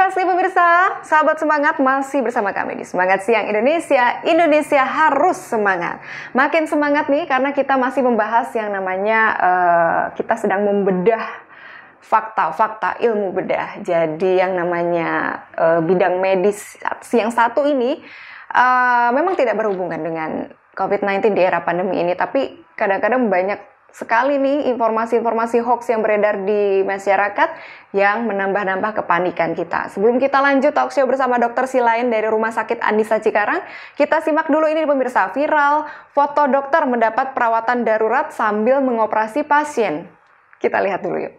kasih pemirsa, sahabat semangat masih bersama kami di Semangat Siang Indonesia. Indonesia harus semangat. Makin semangat nih karena kita masih membahas yang namanya kita sedang membedah fakta-fakta ilmu bedah. Jadi yang namanya bidang medis yang satu ini memang tidak berhubungan dengan COVID-19 di era pandemi ini, tapi kadang-kadang banyak sekali nih informasi-informasi hoax yang beredar di masyarakat yang menambah-nambah kepanikan kita. Sebelum kita lanjut talk show bersama Dr. Silain dari Rumah Sakit Anissa Cikarang, kita simak dulu ini pemirsa, viral foto dokter mendapat perawatan darurat sambil mengoperasi pasien. Kita lihat dulu yuk.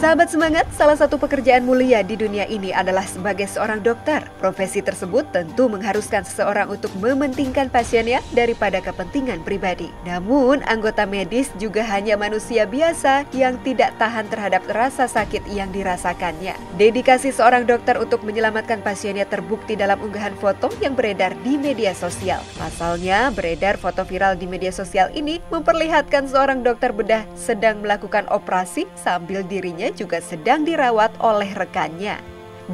Sahabat semangat, salah satu pekerjaan mulia di dunia ini adalah sebagai seorang dokter. Profesi tersebut tentu mengharuskan seseorang untuk mementingkan pasiennya daripada kepentingan pribadi. Namun, anggota medis juga hanya manusia biasa yang tidak tahan terhadap rasa sakit yang dirasakannya. Dedikasi seorang dokter untuk menyelamatkan pasiennya terbukti dalam unggahan foto yang beredar di media sosial. Pasalnya, beredar foto viral di media sosial ini memperlihatkan seorang dokter bedah sedang melakukan operasi sambil dirinya juga sedang dirawat oleh rekannya.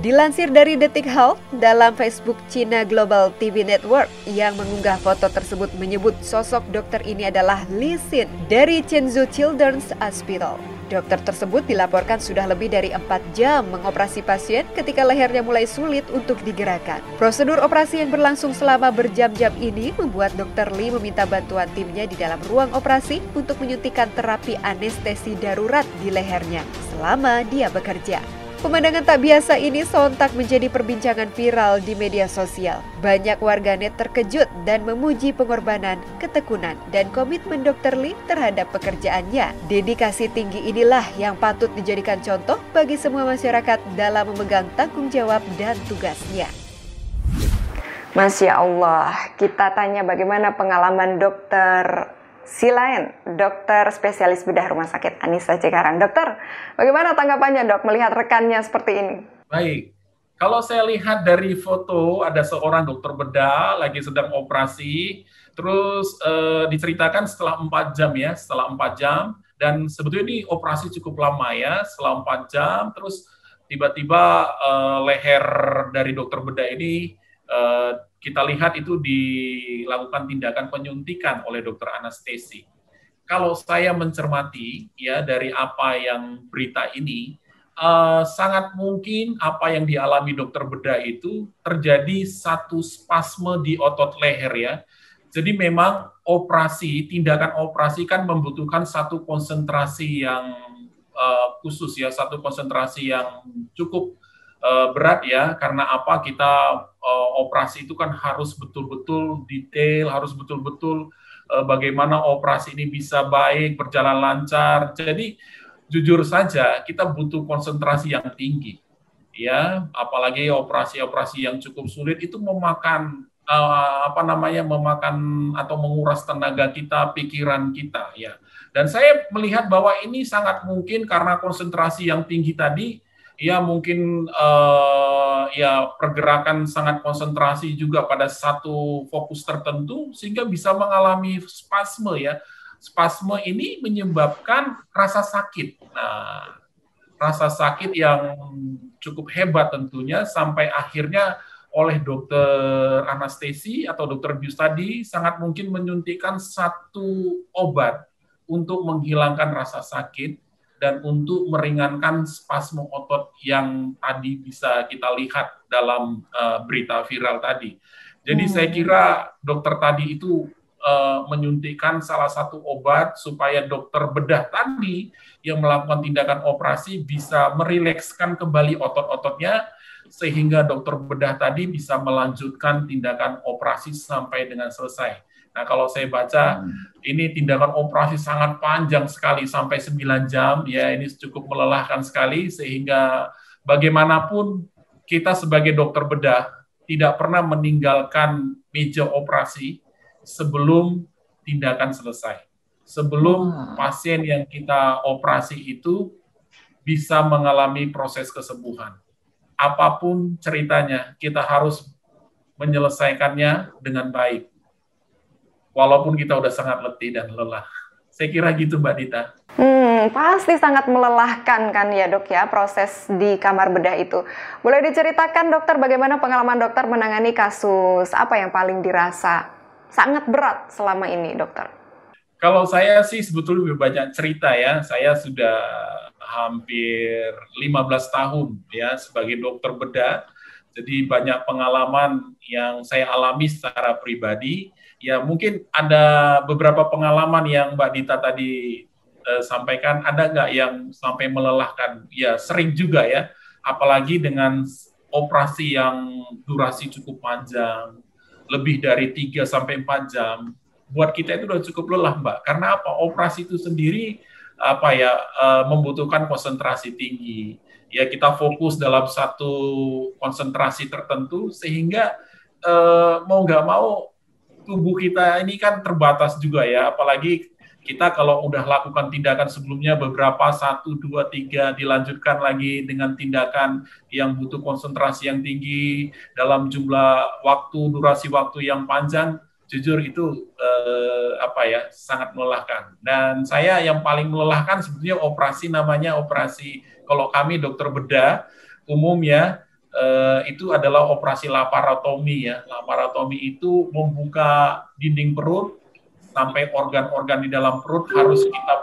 Dilansir dari Detik Health, dalam Facebook China Global TV Network yang mengunggah foto tersebut menyebut sosok dokter ini adalah Li Xin dari Chenzhou Children's Hospital. Dokter tersebut dilaporkan sudah lebih dari 4 jam mengoperasi pasien ketika lehernya mulai sulit untuk digerakkan. Prosedur operasi yang berlangsung selama berjam-jam ini membuat Dr. Li meminta bantuan timnya di dalam ruang operasi untuk menyuntikkan terapi anestesi darurat di lehernya selama dia bekerja. Pemandangan tak biasa ini sontak menjadi perbincangan viral di media sosial. Banyak warganet terkejut dan memuji pengorbanan, ketekunan, dan komitmen Dr. Li terhadap pekerjaannya. Dedikasi tinggi inilah yang patut dijadikan contoh bagi semua masyarakat dalam memegang tanggung jawab dan tugasnya. Masya Allah, kita tanya bagaimana pengalaman Dr. Silain, dokter spesialis bedah Rumah Sakit Anissa Cikarang. Dokter, bagaimana tanggapannya dok melihat rekannya seperti ini? Baik, kalau saya lihat dari foto ada seorang dokter bedah lagi sedang operasi, terus diceritakan setelah 4 jam ya, setelah 4 jam, dan sebetulnya ini operasi cukup lama ya, setelah 4 jam, terus tiba-tiba leher dari dokter bedah ini kita lihat itu dilakukan tindakan penyuntikan oleh dokter anestesi. Kalau saya mencermati ya dari apa yang berita ini, sangat mungkin apa yang dialami dokter bedah itu terjadi satu spasme di otot leher ya. Jadi memang tindakan operasi kan membutuhkan satu konsentrasi yang khusus ya, satu konsentrasi yang cukup berat ya, karena apa kita operasi itu kan harus betul-betul detail, harus betul-betul bagaimana operasi ini bisa baik, berjalan lancar. Jadi jujur saja kita butuh konsentrasi yang tinggi, ya. Apalagi operasi-operasi yang cukup sulit itu memakan memakan atau menguras tenaga kita, pikiran kita, ya. Dan saya melihat bahwa ini sangat mungkin karena konsentrasi yang tinggi tadi. Ya mungkin pergerakan sangat konsentrasi juga pada satu fokus tertentu sehingga bisa mengalami spasme ya. Spasme ini menyebabkan rasa sakit. Nah, rasa sakit yang cukup hebat tentunya sampai akhirnya oleh dokter anestesi atau dokter bius tadi sangat mungkin menyuntikkan satu obat untuk menghilangkan rasa sakit dan untuk meringankan spasme otot yang tadi bisa kita lihat dalam berita viral tadi. Jadi saya kira dokter tadi itu menyuntikkan salah satu obat supaya dokter bedah tadi yang melakukan tindakan operasi bisa merilekskan kembali otot-ototnya sehingga dokter bedah tadi bisa melanjutkan tindakan operasi sampai dengan selesai. Nah, kalau saya baca, ini tindakan operasi sangat panjang sekali, sampai 9 jam, ya ini cukup melelahkan sekali, sehingga bagaimanapun kita sebagai dokter bedah tidak pernah meninggalkan meja operasi sebelum tindakan selesai. Sebelum pasien yang kita operasi itu bisa mengalami proses kesembuhan. Apapun ceritanya, kita harus menyelesaikannya dengan baik. walaupun kita udah sangat letih dan lelah. Saya kira gitu, Mbak Dita. Pasti sangat melelahkan kan ya dok ya proses di kamar bedah itu. Boleh diceritakan dokter bagaimana pengalaman dokter menangani kasus apa yang paling dirasa sangat berat selama ini dokter? Kalau saya sih sebetulnya lebih banyak cerita ya. Saya sudah hampir 15 tahun ya sebagai dokter bedah. Jadi banyak pengalaman yang saya alami secara pribadi. Ya mungkin ada beberapa pengalaman yang Mbak Dita tadi sampaikan, ada nggak yang sampai melelahkan? Ya sering juga ya, apalagi dengan operasi yang durasi cukup panjang, lebih dari 3-4 jam. Buat kita itu udah cukup lelah, Mbak. Karena apa? Operasi itu sendiri membutuhkan konsentrasi tinggi. Ya kita fokus dalam satu konsentrasi tertentu sehingga mau nggak mau tubuh kita ini kan terbatas juga ya. Apalagi kita kalau udah lakukan tindakan sebelumnya beberapa 1, 2, 3 dilanjutkan lagi dengan tindakan yang butuh konsentrasi yang tinggi dalam jumlah waktu, durasi waktu yang panjang. Jujur itu sangat melelahkan. Dan saya yang paling melelahkan sebetulnya operasi namanya operasi, kalau kami dokter bedah umum ya, itu adalah operasi laparotomi ya. Laparotomi itu membuka dinding perut sampai organ-organ di dalam perut harus kita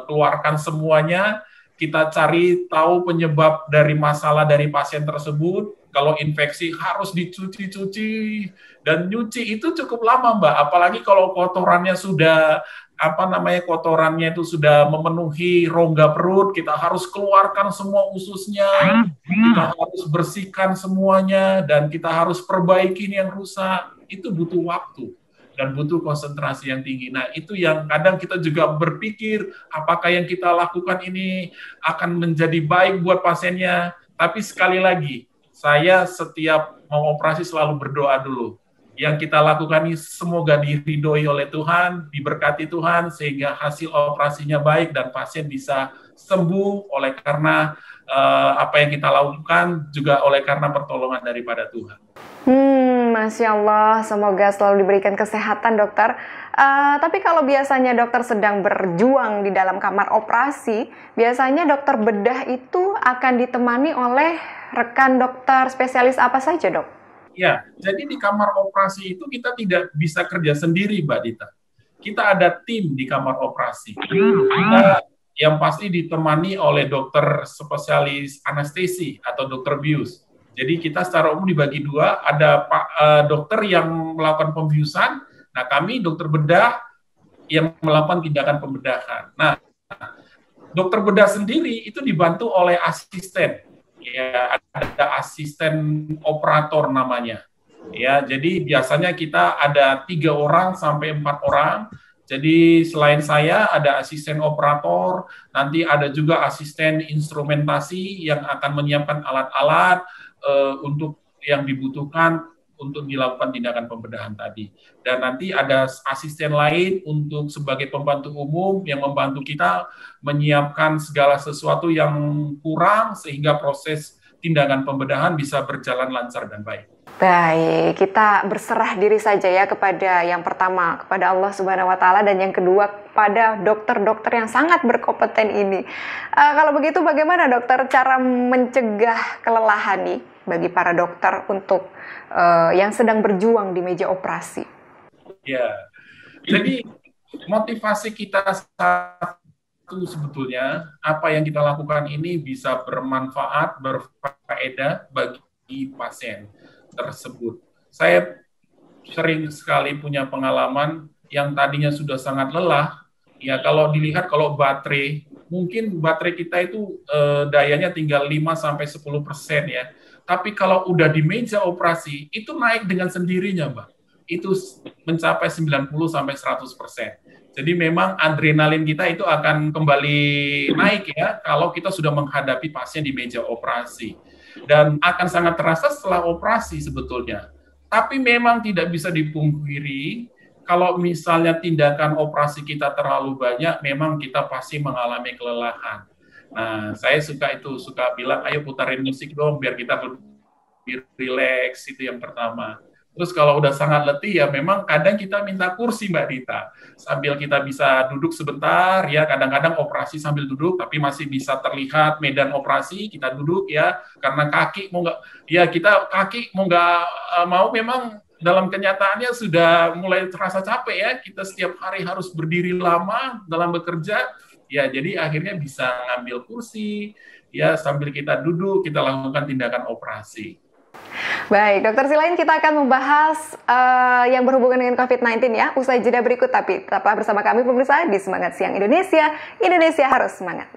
keluarkan semuanya. Kita cari tahu penyebab dari masalah dari pasien tersebut. Kalau infeksi harus dicuci-cuci dan nyuci itu cukup lama, Mbak. Apalagi kalau kotorannya sudah kotorannya itu sudah memenuhi rongga perut, kita harus keluarkan semua ususnya, kita harus bersihkan semuanya dan kita harus perbaiki yang rusak. Itu butuh waktu dan butuh konsentrasi yang tinggi. Nah, itu yang kadang kita juga berpikir apakah yang kita lakukan ini akan menjadi baik buat pasiennya. Tapi sekali lagi, saya setiap mau operasi selalu berdoa dulu. Yang kita lakukan ini semoga diridhoi oleh Tuhan, diberkati Tuhan, sehingga hasil operasinya baik dan pasien bisa sembuh oleh karena apa yang kita lakukan, juga oleh karena pertolongan daripada Tuhan. Masya Allah, semoga selalu diberikan kesehatan dokter. Tapi kalau biasanya dokter sedang berjuang di dalam kamar operasi, biasanya dokter bedah itu akan ditemani oleh rekan dokter spesialis apa saja, dok? Ya, jadi di kamar operasi itu kita tidak bisa kerja sendiri, Mbak Dita. Kita ada tim di kamar operasi. Kita yang pasti ditemani oleh dokter spesialis anestesi atau dokter bius. Jadi kita secara umum dibagi dua, ada dokter yang melakukan pembiusan, nah kami dokter bedah yang melakukan tindakan pembedahan. Nah, dokter bedah sendiri itu dibantu oleh asisten. Ya, ada asisten operator namanya. Ya, jadi biasanya kita ada 3 orang sampai 4 orang. Jadi selain saya ada asisten operator, nanti ada juga asisten instrumentasi yang akan menyiapkan alat-alat untuk yang dibutuhkan untuk dilakukan tindakan pembedahan tadi. Dan nanti ada asisten lain untuk sebagai pembantu umum yang membantu kita menyiapkan segala sesuatu yang kurang sehingga proses tindakan pembedahan bisa berjalan lancar dan baik. Baik, kita berserah diri saja ya kepada yang pertama, kepada Allah Subhanahu wa Ta'ala, dan yang kedua kepada dokter-dokter yang sangat berkompeten ini. Kalau begitu bagaimana dokter cara mencegah kelelahan nih bagi para dokter untuk yang sedang berjuang di meja operasi? Ya, jadi motivasi kita satu sebetulnya, apa yang kita lakukan ini bisa bermanfaat, berfaedah bagi pasien tersebut. Saya sering sekali punya pengalaman yang tadinya sudah sangat lelah, ya kalau dilihat kalau baterai, mungkin baterai kita itu dayanya tinggal 5-10% ya. Tapi kalau udah di meja operasi, itu naik dengan sendirinya, Mbak. Itu mencapai 90-100%. Jadi memang adrenalin kita itu akan kembali naik ya, kalau kita sudah menghadapi pasien di meja operasi. Dan akan sangat terasa setelah operasi sebetulnya. Tapi memang tidak bisa dipungkiri, kalau misalnya tindakan operasi kita terlalu banyak, memang kita pasti mengalami kelelahan. Nah, saya suka bilang, ayo putarin musik dong, biar kita lebih rileks, itu yang pertama. Terus kalau udah sangat letih ya memang kadang kita minta kursi Mbak Dita. Sambil kita bisa duduk sebentar ya, kadang-kadang operasi sambil duduk tapi masih bisa terlihat medan operasi, kita duduk ya karena kaki mau nggak ya kita kaki mau nggak mau memang dalam kenyataannya sudah mulai terasa capek ya, kita setiap hari harus berdiri lama dalam bekerja, ya jadi akhirnya bisa ngambil kursi, ya sambil kita duduk, kita lakukan tindakan operasi. Baik, Dokter Silain, kita akan membahas yang berhubungan dengan COVID-19 ya, usai jeda berikut, tapi tetaplah bersama kami pemirsa di Semangat Siang Indonesia, Indonesia harus semangat.